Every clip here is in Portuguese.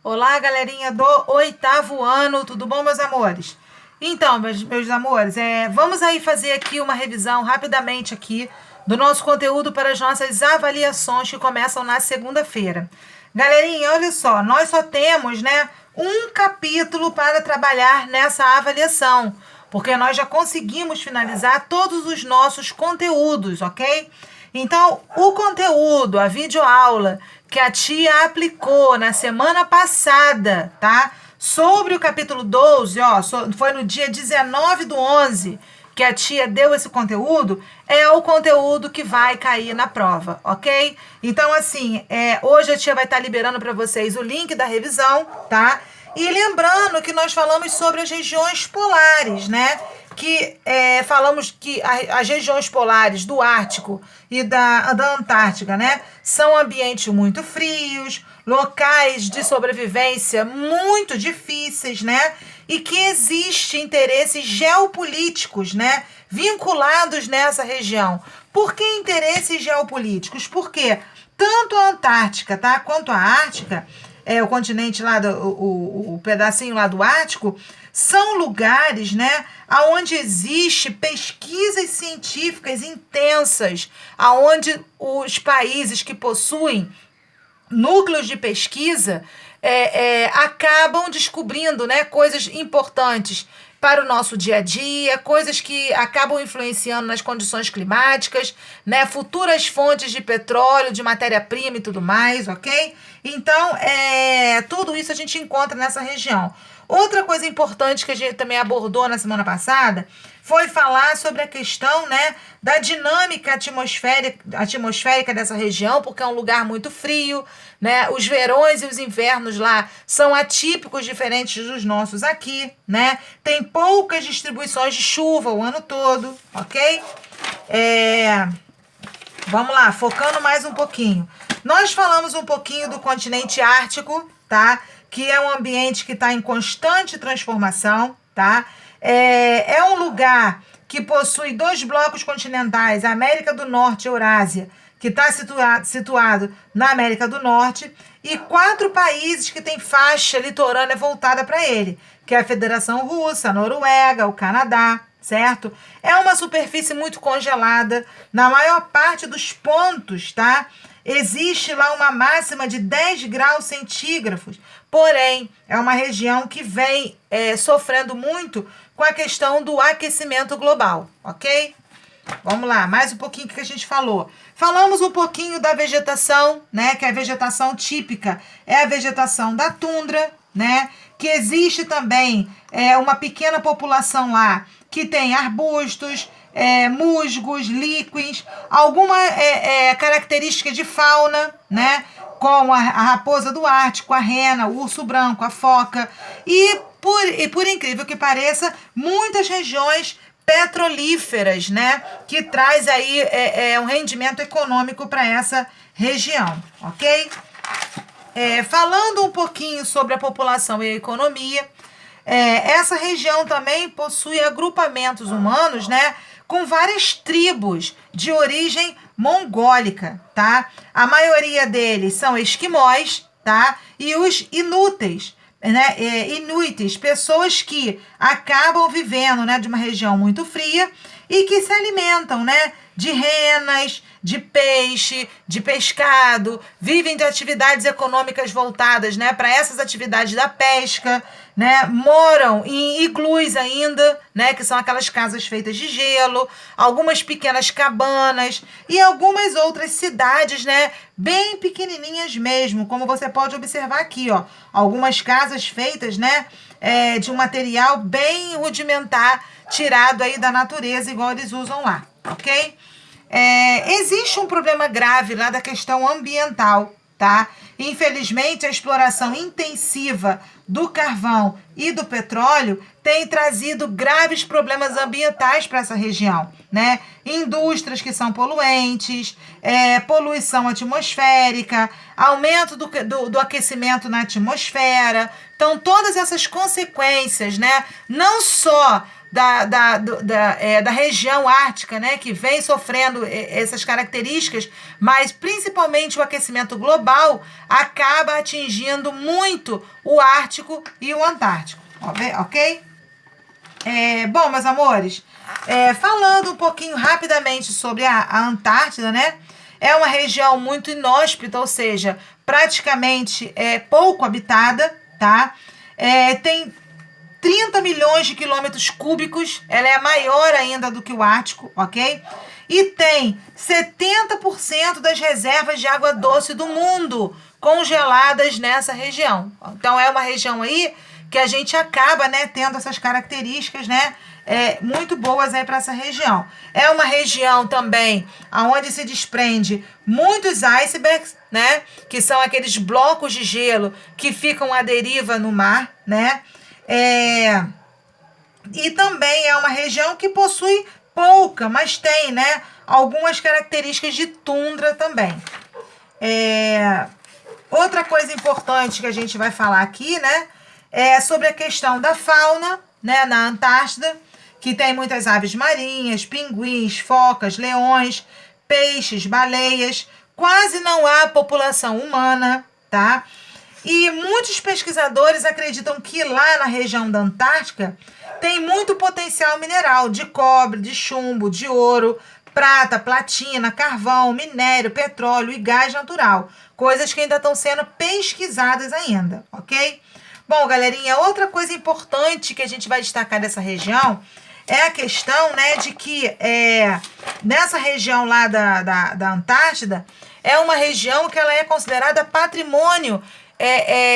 Olá, galerinha do oitavo ano, tudo bom, meus amores? Então, meus amores, vamos aí fazer aqui uma revisão rapidamente aqui do nosso conteúdo para as nossas avaliações que começam na segunda-feira. Galerinha, olha só, nós só temos, né, um capítulo para trabalhar nessa avaliação, porque nós já conseguimos finalizar todos os nossos conteúdos, ok? Então, o conteúdo, a videoaula que a tia aplicou na semana passada, tá? Sobre o capítulo 12, ó, foi no dia 19/11 que a tia deu esse conteúdo, é o conteúdo que vai cair na prova, ok? Então, assim, hoje a tia vai estar liberando para vocês o link da revisão, tá? E lembrando que nós falamos sobre as regiões polares, né? Falamos que as regiões polares do Ártico e da Antártica, né, são ambientes muito frios, locais de sobrevivência muito difíceis, né, e que existem interesses geopolíticos, né, vinculados nessa região. Por que interesses geopolíticos? Porque tanto a Antártica, tá, quanto a Ártica, o continente lá, o pedacinho lá do Ártico, são lugares, né, onde existe pesquisas científicas intensas, aonde os países que possuem núcleos de pesquisa acabam descobrindo, né, coisas importantes para o nosso dia a dia, coisas que acabam influenciando nas condições climáticas, né, futuras fontes de petróleo, de matéria-prima e tudo mais, ok? Então, tudo isso a gente encontra nessa região. Outra coisa importante que a gente também abordou na semana passada foi falar sobre a questão, né, da dinâmica atmosférica dessa região, porque é um lugar muito frio, né? Os verões e os invernos lá são atípicos, diferentes dos nossos aqui, né? Tem poucas distribuições de chuva o ano todo, ok? Vamos lá, focando mais um pouquinho. Nós falamos um pouquinho do continente ártico, tá? Que é um ambiente que está em constante transformação, tá? É um lugar que possui dois blocos continentais, a América do Norte e Eurásia, que está situado na América do Norte, e 4 países que têm faixa litorânea voltada para ele, que é a Federação Russa, a Noruega, o Canadá, certo? É uma superfície muito congelada, na maior parte dos pontos, tá? Existe lá uma máxima de 10 graus centígrados, porém, é uma região que vem sofrendo muito com a questão do aquecimento global, ok? Vamos lá, mais um pouquinho que a gente falou. Falamos um pouquinho da vegetação, né? Que a vegetação típica é a vegetação da tundra, né? Que existe também uma pequena população lá que tem arbustos, musgos, líquens, alguma característica de fauna, né? Como a raposa do Ártico, a rena, o urso branco, a foca. E por incrível que pareça, muitas regiões petrolíferas, né? Que traz aí um rendimento econômico para essa região, ok? Falando um pouquinho sobre a população e a economia, essa região também possui agrupamentos humanos, né? Com várias tribos de origem mongólica, tá? A maioria deles são esquimós, tá? E os inúteis, né, inuites, pessoas que acabam vivendo, né, de uma região muito fria e que se alimentam, né, de renas, de peixe, de pescado, vivem de atividades econômicas voltadas, né, para essas atividades da pesca, né, moram em iglus ainda, né, que são aquelas casas feitas de gelo, algumas pequenas cabanas e algumas outras cidades, né, bem pequenininhas mesmo, como você pode observar aqui, ó, algumas casas feitas, né, de um material bem rudimentar, tirado aí da natureza, igual eles usam lá, ok? Existe um problema grave lá da questão ambiental, tá? Infelizmente, a exploração intensiva do carvão e do petróleo tem trazido graves problemas ambientais para essa região, né? Indústrias que são poluentes, poluição atmosférica, aumento do aquecimento na atmosfera. Então, todas essas consequências, né? Não só da região ártica, né, que vem sofrendo essas características, mas principalmente o aquecimento global acaba atingindo muito o Ártico e o Antártico, ok? Bom, meus amores, falando um pouquinho rapidamente sobre a Antártida, né? É uma região muito inóspita, ou seja, praticamente pouco habitada, tá? Tem 30 milhões de quilômetros cúbicos, ela é maior ainda do que o Ártico, ok? E tem 70% das reservas de água doce do mundo congeladas nessa região. Então, é uma região aí que a gente acaba, né, tendo essas características, né, muito boas aí para essa região. É uma região também onde se desprende muitos icebergs, né, que são aqueles blocos de gelo que ficam à deriva no mar, né? E também é uma região que possui pouca, mas tem, né, algumas características de tundra também. Outra coisa importante que a gente vai falar aqui, né, é sobre a questão da fauna, né, na Antártida, que tem muitas aves marinhas, pinguins, focas, leões, peixes, baleias. Quase não há população humana, tá? E muitos pesquisadores acreditam que lá na região da Antártica tem muito potencial mineral de cobre, de chumbo, de ouro, prata, platina, carvão, minério, petróleo e gás natural. Coisas que ainda estão sendo pesquisadas ainda, ok? Bom, galerinha, outra coisa importante que a gente vai destacar dessa região é a questão, né, de que nessa região lá da Antártida é uma região que ela é considerada patrimônio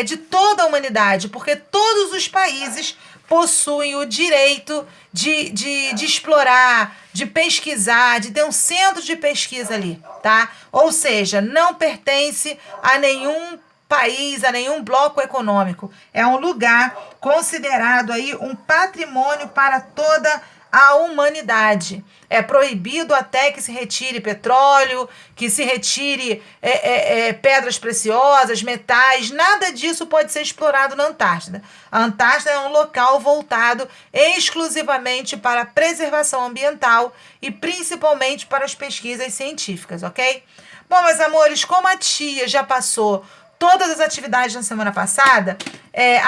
de toda a humanidade, porque todos os países possuem o direito de explorar, de pesquisar, de ter um centro de pesquisa ali, tá? Ou seja, não pertence a nenhum país, a nenhum bloco econômico. É um lugar considerado aí um patrimônio para toda a humanidade. É proibido até que se retire petróleo, que se retire pedras preciosas, metais, nada disso pode ser explorado na Antártida. A Antártida é um local voltado exclusivamente para a preservação ambiental e principalmente para as pesquisas científicas, ok? Bom, meus amores, como a tia já passou todas as atividades na semana passada,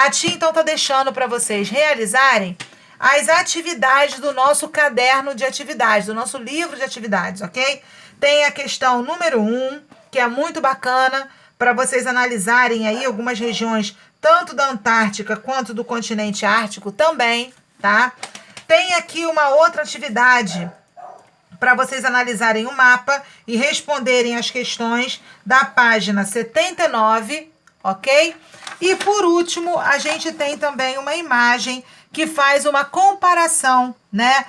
a tia então está deixando para vocês realizarem as atividades do nosso caderno de atividades, do nosso livro de atividades, ok? Tem a questão número 1, que é muito bacana, para vocês analisarem aí algumas regiões, tanto da Antártica quanto do continente ártico também, tá? Tem aqui uma outra atividade para vocês analisarem o mapa e responderem as questões da página 79, ok? E por último, a gente tem também uma imagem que faz uma comparação, né,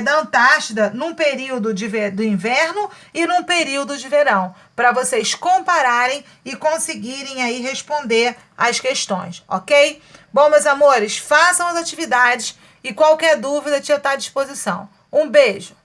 da Antártida num período do inverno e num período de verão, para vocês compararem e conseguirem aí responder as questões, ok? Bom, meus amores, façam as atividades e qualquer dúvida, a tia está à disposição. Um beijo!